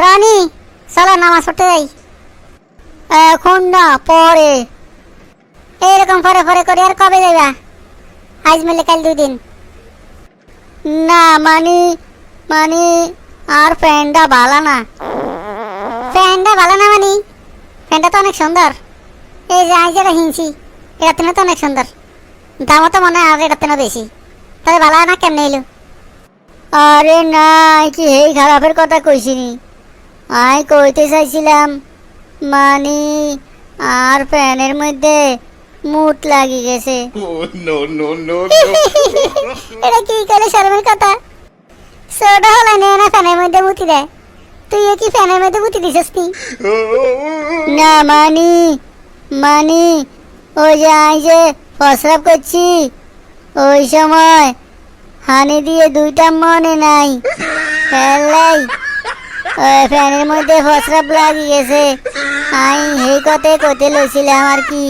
রানী, চলো নামাজ পড়তে যাই। এখন না, পরে। এইরকম পরে পরে করে আর কবে যাবা? আজ মিলে কাল 2 দিন। না মানি, মানি আর ফ্যানটা ভালো না। ফ্যানটা ভালো না মানি? ফ্যানটা তো অনেক সুন্দর। এই যে আজ যেটা হিনছি, এটা তো অনেক সুন্দর। দামও তো মনে হয় আর এটা বেশি। তবে ভালো না কেমনে এলো? আরে না, কি এই খারাপের কথা কইছিনি। আই কইতে চাইছিলাম মানে আর ফ্যানের মধ্যে মুত লাগি গেছে। Oh, no, no, no, এটা কি করে শরমের কথা? ছোট হলে নিয়ে না ফ্যানের মধ্যে মুতি দেয়। তুইও কি ফ্যানের মধ্যে মুতি দিছিস নি? no. না মানি, মানি ওই যে আই যে প্রস্রাব করছি ওই সময় হানি দিয়ে 2টা মনে নাই ফেললাই ফ্যানের মধ্যে প্রস্রাব লাগি গেছে। আই সেই কথাই কইতে লইছিলাম আর কি।